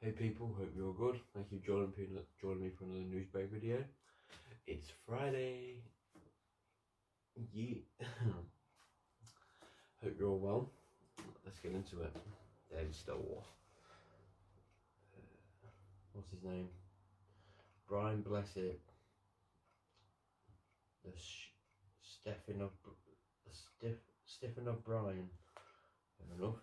Hey people, hope you're all good. Thank you for joining me for another news break video. It's Friday. Yeah. Hope you're all well. Let's get into it. Daily Store. What's his name? Brian Blessed. The Stephen of Brian. Fair enough.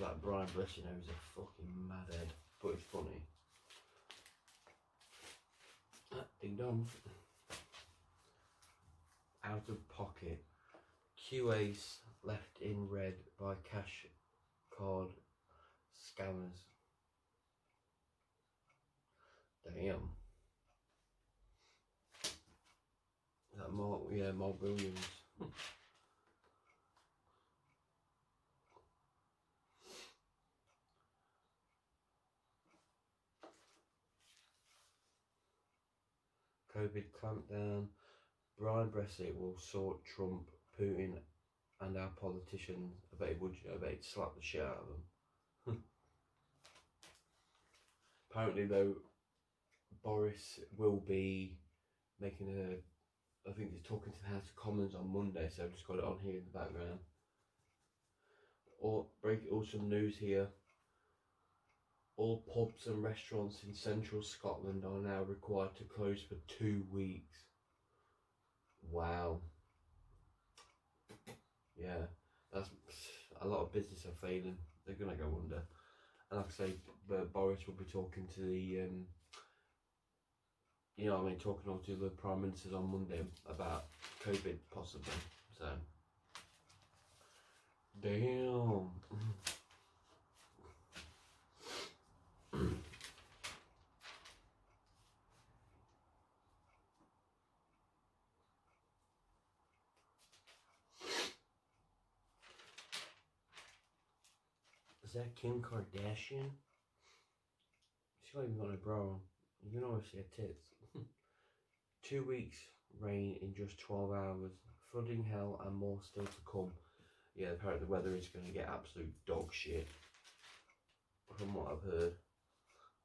That Brian Blessed, you know, he's a fucking madhead, but it's funny. Ding dong. Out of pocket. QAs left in red by cash card scammers. Damn. That Mark Williams. COVID clampdown. Brian Blessed will sort Trump, Putin, and our politicians. I bet he'd slap the shit out of them. Apparently, though, Boris will be making I think he's talking to the House of Commons on Monday, so I've just got it on here in the background. Also news here. All pubs and restaurants in central Scotland are now required to close for 2 weeks. Wow. Yeah, that's a lot of business are failing. They're gonna go under. And like I say, Boris will be talking to the, talking to the Prime Ministers on Monday about COVID possibly. So, damn. Is that Kim Kardashian? She's not even got a bra on. You can always see her tits. 2 weeks rain in just 12 hours. Flooding hell and more still to come. Yeah, apparently the weather is going to get absolute dog shit. From what I've heard.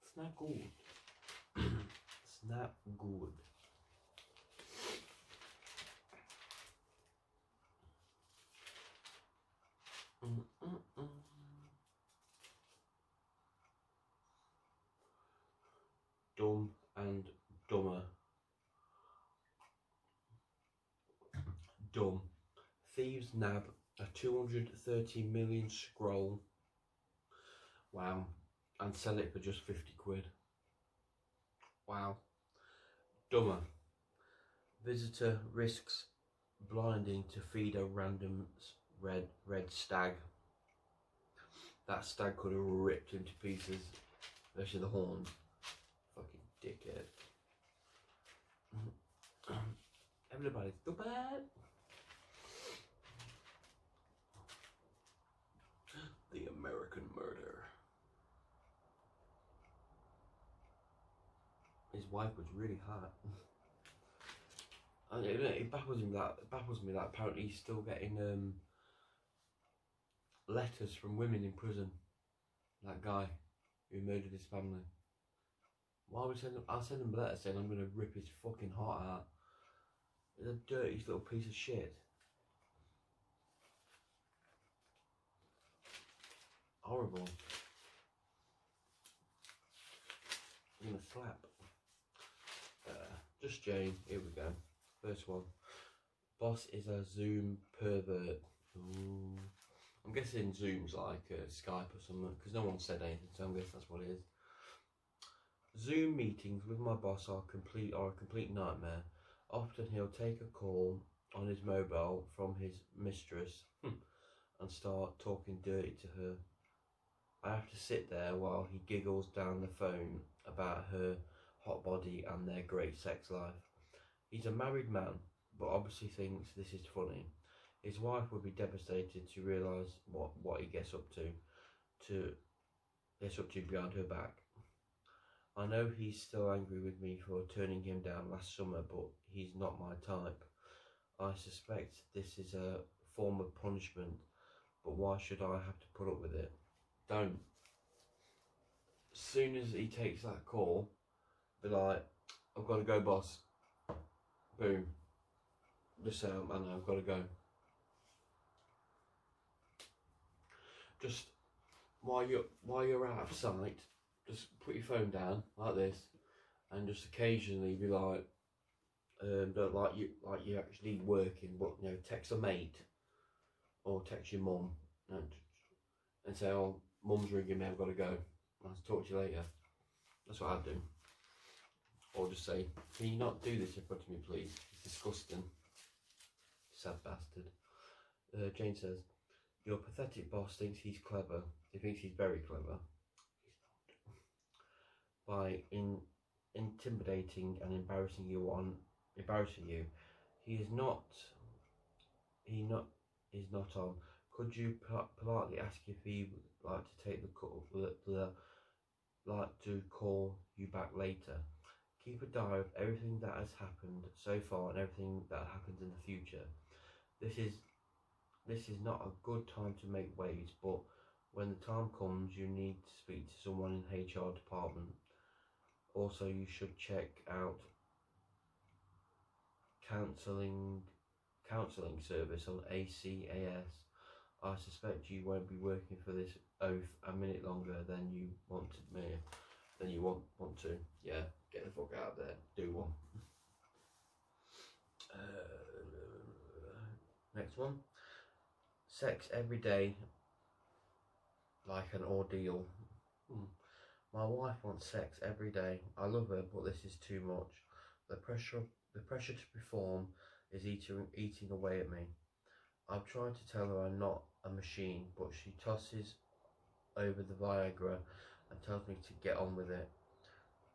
It's not good. It's not good. Dumb and Dumber. Dumb. Thieves nab a 230 million scroll. Wow. And sell it for just 50 quid. Wow. Dumber. Visitor risks blinding to feed a random red stag. That stag could have ripped him to pieces, especially the horns. Fucking dickhead. Everybody's stupid. The American Murder. His wife was really hot. And it baffles me that apparently he's still getting letters from women in prison. That guy who murdered his family. Why would I'll send him a letter saying I'm gonna rip his fucking heart out. He's a dirty little piece of shit. Horrible. I'm gonna slap. Just Jane, here we go. First one. Boss is a Zoom pervert. Ooh. I'm guessing Zoom's like Skype or something, because no one said anything, so I guess that's what it is. Zoom meetings with my boss are a complete nightmare. Often he'll take a call on his mobile from his mistress and start talking dirty to her. I have to sit there while he giggles down the phone about her hot body and their great sex life. He's a married man, but obviously thinks this is funny. His wife would be devastated to realise what he gets up to behind her back. I know he's still angry with me for turning him down last summer, but he's not my type. I suspect this is a form of punishment but why should I have to put up with it? Don't. As soon as he takes that call, be like, I've got to go, boss. Boom. Just say, I know, I've got to go. Just while you're out of sight, just put your phone down like this, and just occasionally be like, don't like you're actually working, but you know, text a mate or text your mum and say, oh, mum's ringing me, I've got to go. I'll talk to you later. That's what I'd do. Or just say, can you not do this in front of me, please? It's disgusting. Sad bastard. Jane says, your pathetic boss thinks he's clever. He thinks he's very clever. He's not. By intimidating and embarrassing you, he is not on. Could you politely ask if he would like to take the call, like to call you back later? Keep a diary of everything that has happened so far and everything that happens in the future. This is not a good time to make waves, but when the time comes, you need to speak to someone in HR department. Also, you should check out counselling service on ACAS. I suspect you won't be working for this oath a minute longer than you want to. Yeah, get the fuck out of there. Do one. Next one. Sex every day like an ordeal. My wife wants sex every day. I love her, but this is too much. The pressure to perform is eating away at me. I've tried to tell her I'm not a machine, but she tosses over the Viagra and tells me to get on with it.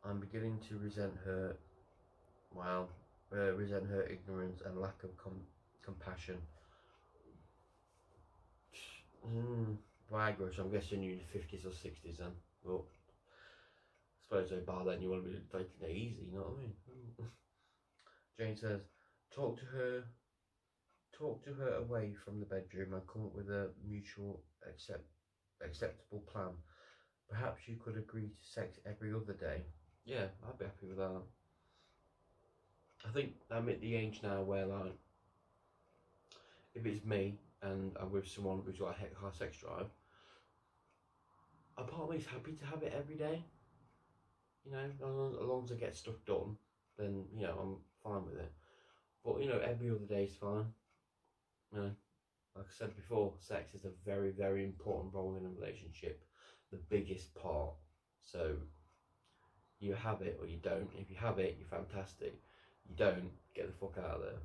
I'm beginning to resent her ignorance and lack of compassion. Viagra, so I'm guessing you're in the 50s or 60s then. Well, I suppose by then you want to be taking it easy, you know what I mean? Jane says, talk to her away from the bedroom and come up with a mutual acceptable plan. Perhaps you could agree to sex every other day. Yeah, I'd be happy with that. I think I'm at the age now where, like, if it's me and I'm with someone who's got a high sex drive, a part of me is happy to have it every day. You know, as long as I get stuff done, then, you know, I'm fine with it. But, you know, every other day is fine. You know, like I said before, sex is a very, very important role in a relationship. The biggest part. So, you have it or you don't. If you have it, you're fantastic. You don't, get the fuck out of there.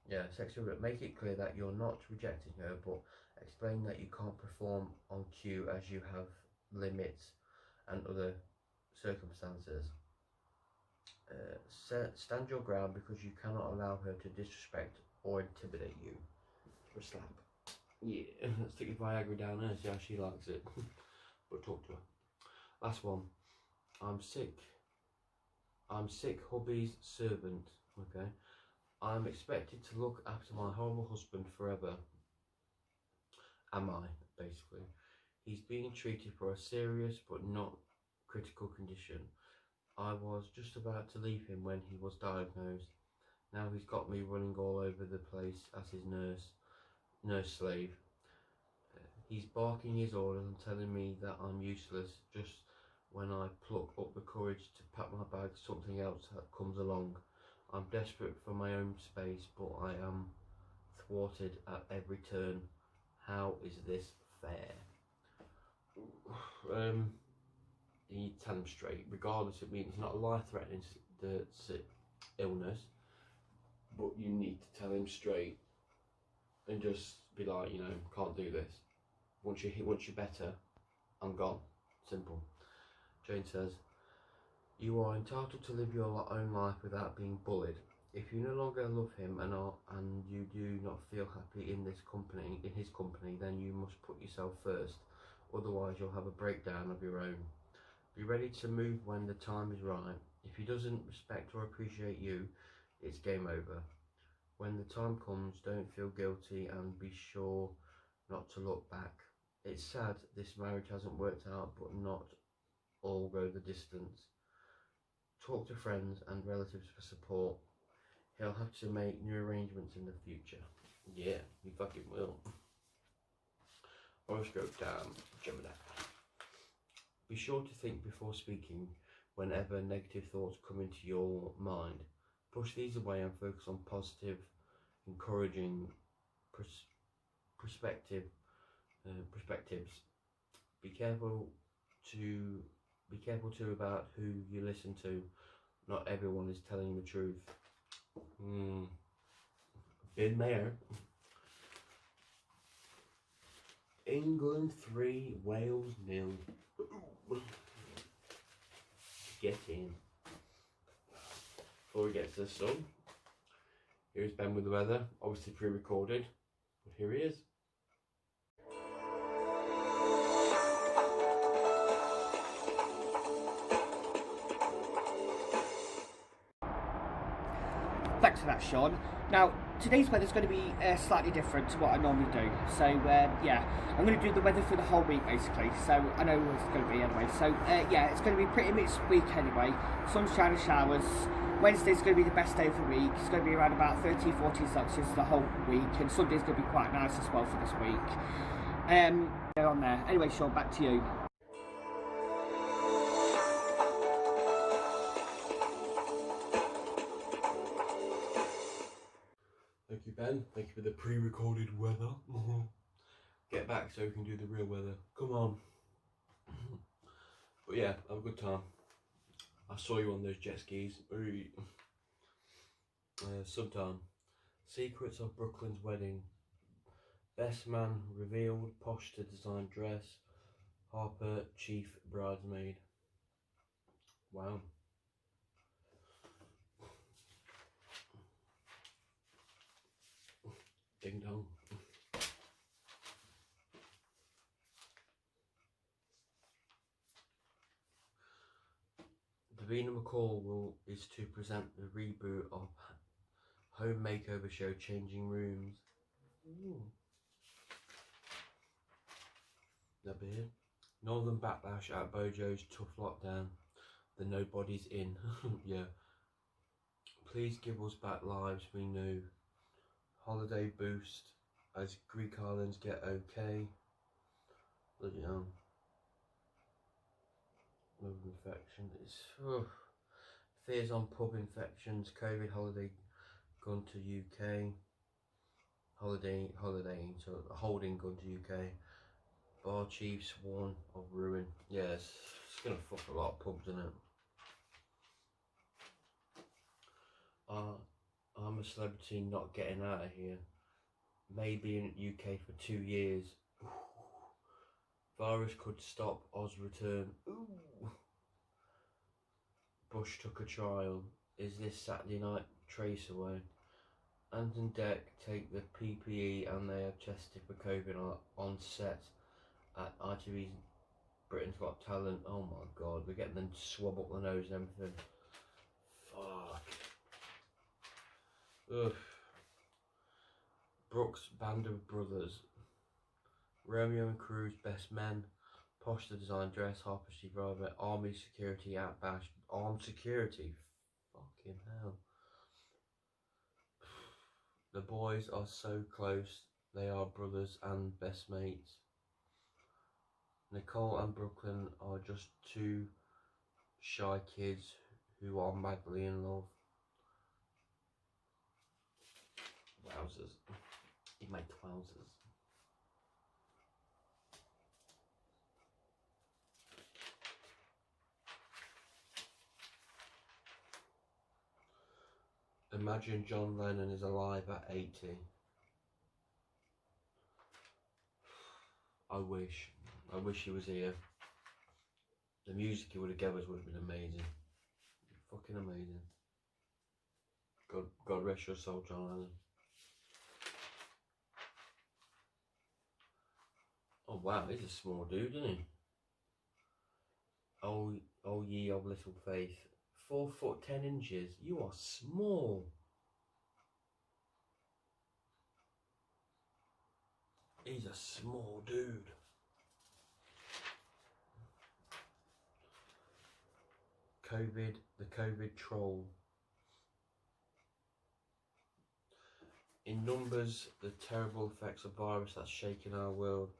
Yeah, sexual. Make it clear that you're not rejecting her, but explain that you can't perform on cue as you have limits and other circumstances. Stand your ground because you cannot allow her to disrespect or intimidate you. For a slap. Yeah, stick your Viagra down her, see how she likes it. But talk to her. Last one. I'm sick, hubby's servant. Okay. I'm expected to look after my horrible husband forever. Am I, basically? He's being treated for a serious but not critical condition. I was just about to leave him when he was diagnosed. Now he's got me running all over the place as his nurse slave. He's barking his orders and telling me that I'm useless. Just when I pluck up the courage to pack my bag, something else comes along. I'm desperate for my own space, but I am thwarted at every turn. How is this fair? You need to tell him straight, regardless. It means it's not a life-threatening illness, but you need to tell him straight and just be like, you know, can't do this. Once you're better, I'm gone. Simple. Jane says, you are entitled to live your own life without being bullied. If you no longer love him and you do not feel happy in his company, then you must put yourself first. Otherwise, you'll have a breakdown of your own. Be ready to move when the time is right. If he doesn't respect or appreciate you, it's game over. When the time comes, don't feel guilty and be sure not to look back. It's sad this marriage hasn't worked out, but not all go the distance. Talk to friends and relatives for support. He'll have to make new arrangements in the future. Yeah, he fucking will. Horoscope time, Gemini. Be sure to think before speaking whenever negative thoughts come into your mind. Push these away and focus on positive, encouraging perspectives. Be careful too about who you listen to. Not everyone is telling the truth. Been there. England 3, Wales 0. Get in. Before we get to the sun, here's Ben with the weather. Obviously pre-recorded, but here he is. Thanks for that, Sean. Now, today's weather is going to be slightly different to what I normally do. So, yeah, I'm going to do the weather for the whole week, basically. So, I know what it's going to be anyway. So, yeah, it's going to be pretty mixed week anyway. Sunshine and showers. Wednesday's going to be the best day of the week. It's going to be around about 13, 14 Celsius the whole week. And Sunday's going to be quite nice as well for this week. On there. Anyway, Sean, back to you. Thank you, Ben. Thank you for the pre-recorded weather. Get back so we can do the real weather. Come on. But yeah, have a good time. I saw you on those jet skis. Sometime. Secrets of Brooklyn's wedding. Best man revealed. Posh to design dress. Harper chief bridesmaid. Wow. Ding dong. Davina McCall is to present the reboot of home makeover show Changing Rooms. Ooh. That beard. Northern backlash at Bojo's tough lockdown. The nobody's in. Yeah. Please give us back lives we knew. Holiday boost as Greek islands get okay. Bloody hell. Love infection. It's fears on pub infections. COVID holiday gone to UK. Holidaying, so holding gun to UK. Bar chiefs warn of ruin. Yes, it's gonna fuck a lot of pubs, isn't it? I'm a celebrity not getting out of here. Maybe in UK for 2 years. Ooh. Virus could stop Oz return. Ooh. Bush took a trial. Is this Saturday night trace away? Ant and Dec take the PPE and they have tested for COVID on set at ITV's Britain's Got Talent. Oh my god, we're getting them to swab up the nose and everything. Fuck. Ugh. Brooks Band of Brothers. Romeo and Cruz Best Men. Posh the design dress. Harper She Driver. Army security at Bash. Armed security. Fucking hell. The boys are so close. They are brothers and best mates. Nicole and Brooklyn are just two shy kids who are madly in love. Wowzers. He made wowzers. Imagine John Lennon is alive at 80. I wish he was here. The music he would have given us would have been amazing. Fucking amazing. God rest your soul, John Lennon. Oh wow, he's a small dude, isn't he? Oh ye of little faith. 4 foot 10 inches. You are small. He's a small dude. COVID, the COVID troll. In numbers, the terrible effects of virus that's shaking our world.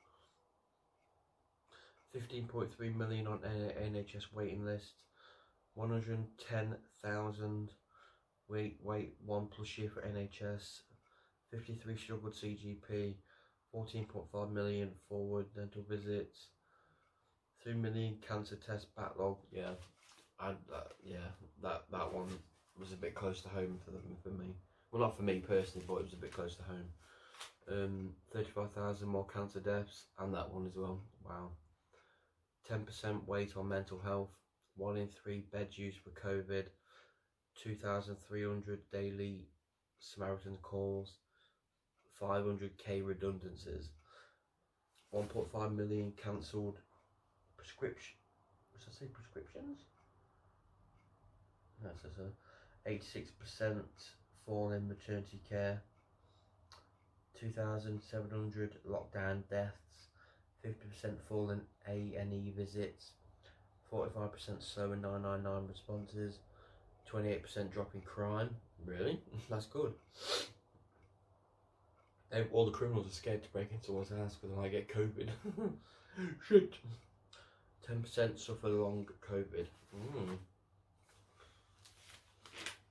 15.3 million on NHS waiting list. 110,000 wait 1+ year for NHS. 53 struggled CGP. 14.5 million forward dental visits. 3 million cancer test backlog. Yeah, that one was a bit close to home for me. Well, not for me personally, but it was a bit close to home. 35,000 more cancer deaths, and that one as well. Wow. 10% weight on mental health. 1 in 3 beds used for COVID. 2,300 daily Samaritan calls. 500k redundancies. 1.5 million cancelled prescription. Should I say prescriptions? That's a 86% fall in maternity care. 2,700 lockdown deaths. 50% fall in A&E visits. 45% slower 999 responses. 28% drop in crime. Really? That's good. All the criminals are scared to break into someone's house because they might get COVID. Shit. 10% suffer long COVID.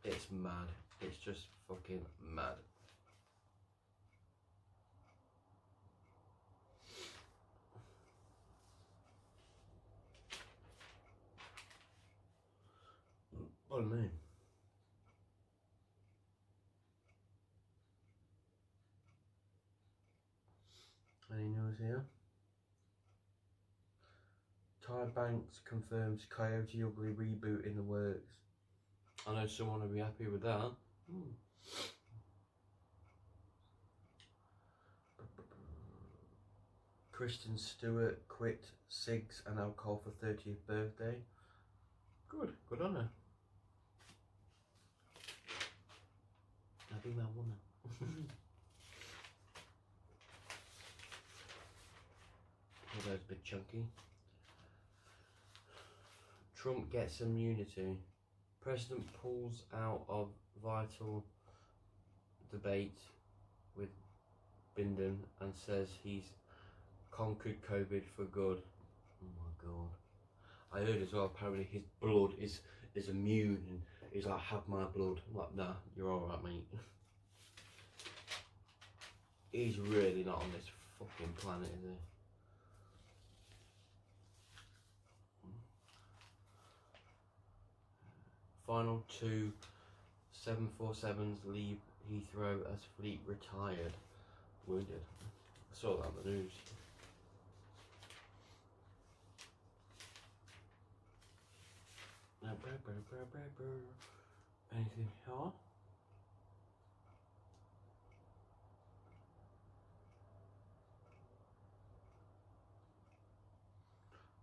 It's mad. It's just fucking mad. Oh man. Any news here? Tyra Banks confirms Coyote Ugly reboot in the works. I know someone will be happy with that. Kristen Stewart quit cigs and alcohol for 30th birthday. Good on her. I'll be that woman. Oh, those big chunky. Trump gets immunity. President pulls out of vital debate with Biden and says he's conquered COVID for good. Oh my god. I heard as well, apparently his blood is immune and he's like, have my blood. I'm like, nah, you're alright, mate. He's really not on this fucking planet, is he? Final 2 747s leave Heathrow as fleet retired. Wounded. I saw that on the news. Anything here?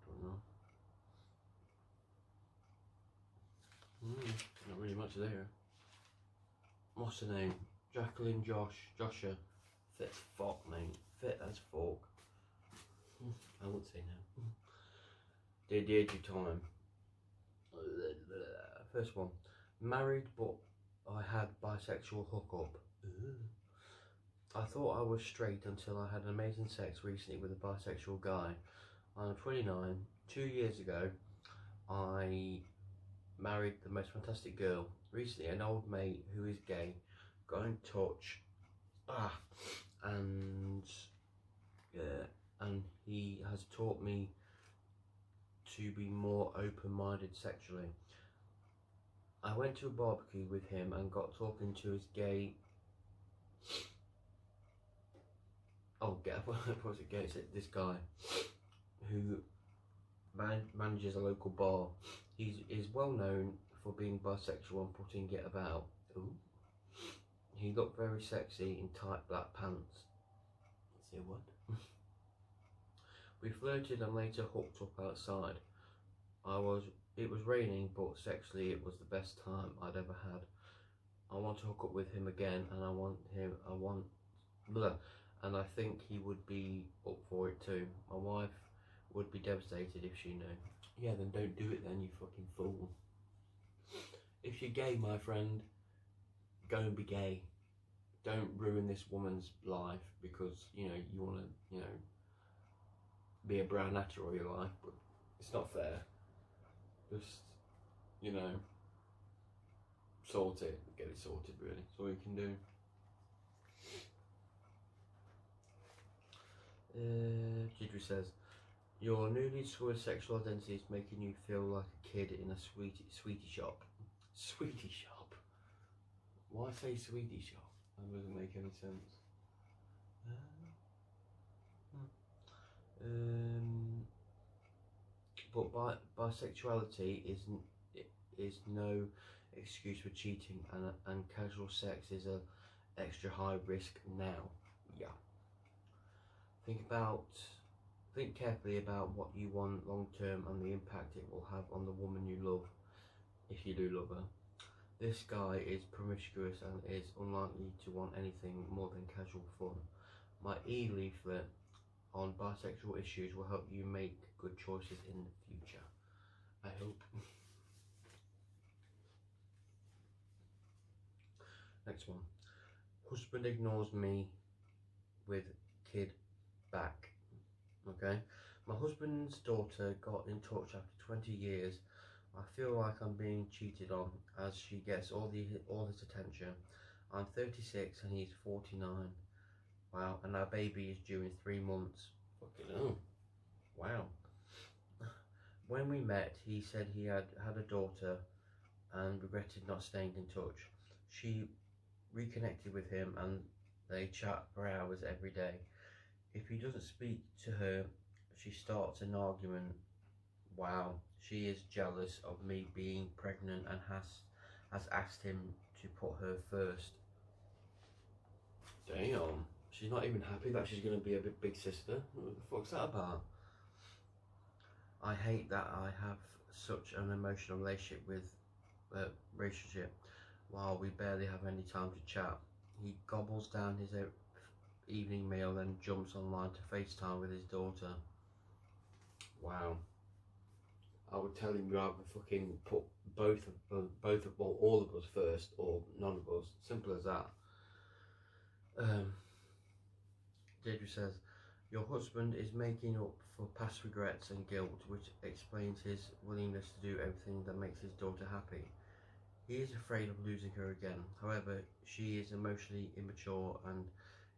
Don't know. Not really much there. What's her name? Jacqueline Joshua. Fit as fuck, mate. Fit as fuck. I won't say no. They did you time. First one. Married, but I had bisexual hookup. I thought I was straight until I had amazing sex recently with a bisexual guy. I'm 29. 2 years ago, I married the most fantastic girl. Recently, an old mate who is gay got in touch, and he has taught me to be more open-minded sexually. I went to a barbecue with him and got talking to his gay. Was it gay? It's this guy who manages a local bar. He is well known for being bisexual and putting it about. Ooh. He looked very sexy in tight black pants. Say what? We flirted and later hooked up outside. It was raining, but sexually it was the best time I'd ever had. I want to hook up with him again, and I want and I think he would be up for it too. My wife would be devastated if she knew. Yeah, then don't do it then, you fucking fool. If you're gay, my friend, go and be gay. Don't ruin this woman's life because, you know, you want to, you know, be a brown actor all your life, but it's not fair. Just, you know, sort it, get it sorted really. That's all you can do. Jidri says, your newly discovered sexual identity is making you feel like a kid in a sweetie shop. Sweetie shop? Why say sweetie shop? That doesn't make any sense. But bisexuality is no excuse for cheating, and casual sex is a extra high risk now. Yeah. Think carefully about what you want long term and the impact it will have on the woman you love, if you do love her. This guy is promiscuous and is unlikely to want anything more than casual fun. My e-leaflet on bisexual issues will help you make good choices in the future. I hope. Next one. Husband ignores me with kid back. Okay. My husband's daughter got in touch after 20 years. I feel like I'm being cheated on as she gets all this attention. I'm 36 and he's 49. Wow, and our baby is due in 3 months. Fucking hell. Wow. When we met, he said he had a daughter and regretted not staying in touch. She reconnected with him and they chat for hours every day. If he doesn't speak to her, she starts an argument. Wow, she is jealous of me being pregnant and has asked him to put her first. Damn, she's not even happy that she's going to be a big sister. What the fuck's that about? I hate that I have such an emotional relationship while we barely have any time to chat. He gobbles down his evening meal, then jumps online to FaceTime with his daughter. Wow. I would tell him rather fucking put all of us first, or none of us. Simple as that. Deirdre says, your husband is making up for past regrets and guilt, which explains his willingness to do everything that makes his daughter happy. He is afraid of losing her again. However, she is emotionally immature and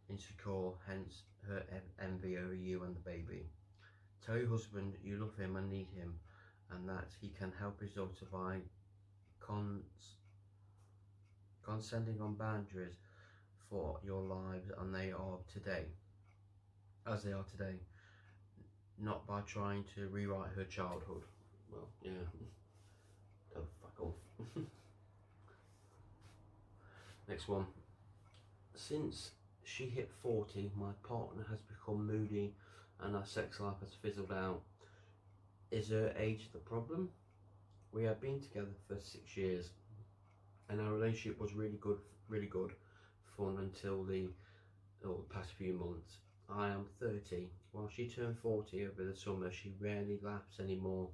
insecure, hence her envy over you and the baby. Tell your husband you love him and need him, and that he can help his daughter by consenting on boundaries for your lives, and they are today, not by trying to rewrite her childhood. Well, yeah. Oh, fuck off. Next one. Since she hit 40, my partner has become moody and our sex life has fizzled out. Is her age the problem? We have been together for 6 years and our relationship was really good fun until the past few months. I am 30. While she turned 40 over the summer, she rarely laughs anymore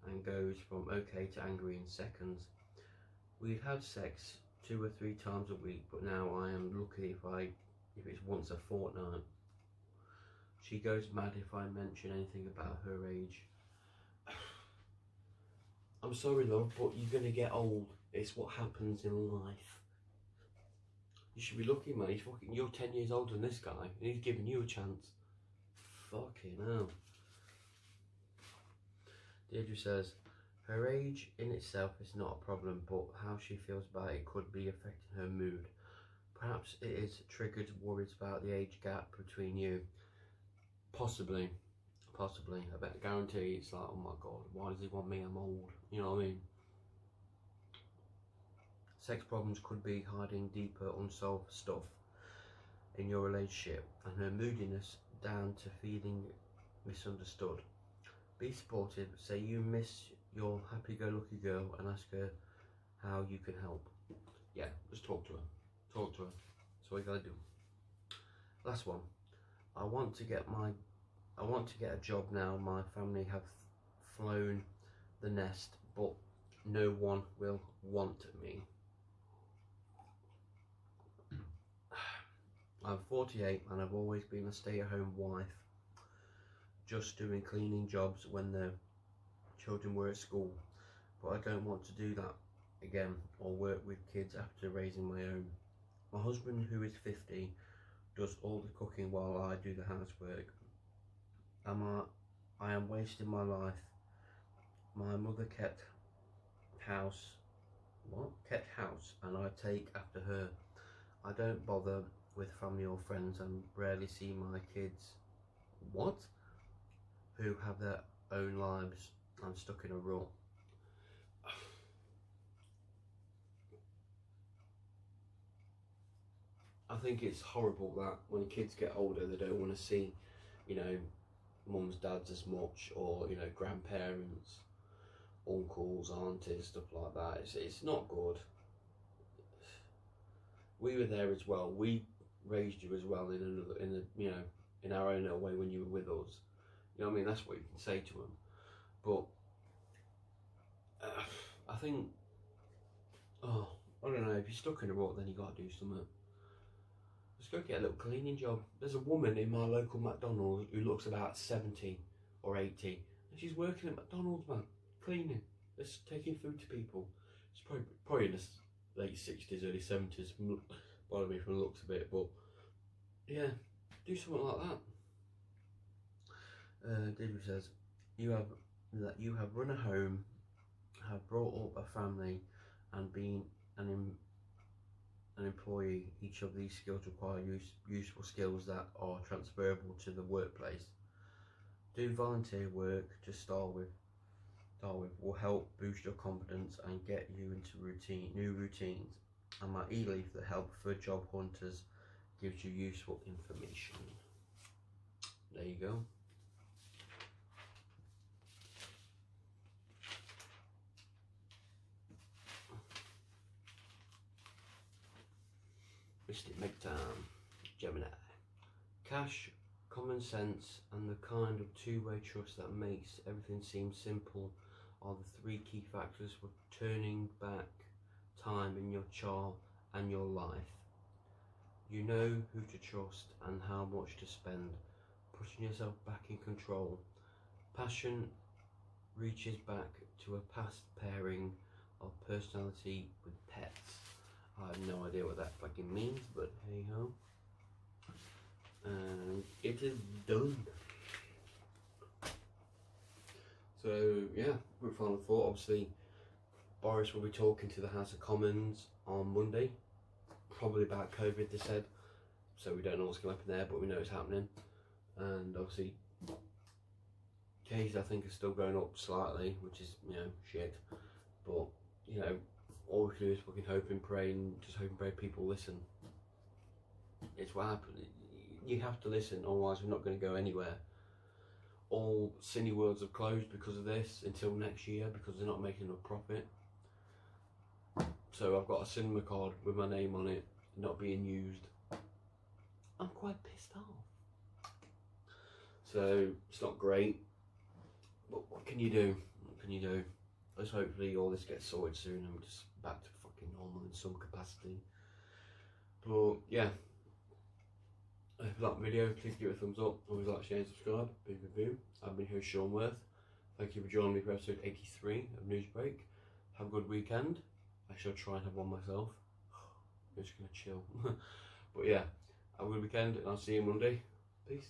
and goes from okay to angry in seconds. We've had sex 2 or 3 times a week, but now I am lucky if it's once a fortnight. She goes mad if I mention anything about her age. I'm sorry, love, but you're gonna get old. It's what happens in life. You should be lucky, man. You're 10 years older than this guy, and he's giving you a chance. Fucking hell. Deirdre says, her age in itself is not a problem, but how she feels about it could be affecting her mood. Perhaps it is triggered worries about the age gap between you. Possibly. I guarantee it's like, oh my god, why does he want me? I'm old. You know what I mean? Sex problems could be hiding deeper unsolved stuff in your relationship, and her moodiness down to feeling misunderstood. Be supportive, say you miss your happy-go-lucky girl and ask her how you can help. Yeah, just talk to her. That's all you gotta do. Last one. I want to get a job now. My family have flown the nest, but no one will want me. I'm 48 and I've always been a stay-at-home wife, just doing cleaning jobs when the children were at school, but I don't want to do that again or work with kids after raising my own. My husband, who is 50, does all the cooking while I do the housework. I am wasting my life. My mother kept house, and I take after her. I don't bother with family or friends and rarely see my kids, who have their own lives. I'm stuck in a rut. I think it's horrible that when kids get older they don't want to see, you know, mums, dads as much, or, you know, grandparents, uncles, aunties, stuff like that. It's not good. We were there as well. We raised you as well in our own little way when you were with us. You know what I mean? That's what you can say to them. But I think, I don't know, if you're stuck in a rut, then you got to do something. Just go get a little cleaning job. There's a woman in my local McDonald's who looks about 70 or 80, and she's working at McDonald's, man, cleaning, just taking food to people. She's probably in the late 60s, early 70s, by me from the looks of it, but yeah, do something like that. David says, you have run a home, have brought up a family, and been an employee. Each of these skills require useful skills that are transferable to the workplace. Do volunteer work to start with will help boost your confidence and get you into new routines. And my e-leaf, the help for job hunters, gives you useful information. There you go. Mystic Megtime, Gemini. Cash, common sense, and the kind of two-way trust that makes everything seem simple are the three key factors for turning back time in your chart and your life. You know who to trust and how much to spend, putting yourself back in control. Passion reaches back to a past pairing of personality with pets. I have no idea what that fucking means, but hey ho. And it is done. So yeah, quick final thought. Obviously, Boris will be talking to the House of Commons on Monday, probably about COVID, they said. So we don't know what's going to happen there, but we know it's happening. And obviously, cases I think are still going up slightly, which is, you know, shit. But, you know, all we can do is fucking hope and pray, and just hope and pray people listen. It's what happened. You have to listen, otherwise we're not going to go anywhere. All Cineworlds have closed because of this until next year, because they're not making enough profit. So I've got a cinema card with my name on it, not being used. I'm quite pissed off. So it's not great, but what can you do? What can you do? Let's hopefully all this gets sorted soon and we're just back to fucking normal in some capacity. But yeah, if you like the video, please give it a thumbs up. Always like, share and subscribe. Big review. I've been here, Sean Worth. Thank you for joining me for episode 83 of Newsbreak. Have a good weekend. I shall try and have one myself. I'm just gonna chill. But yeah, have a good weekend and I'll see you Monday. Peace.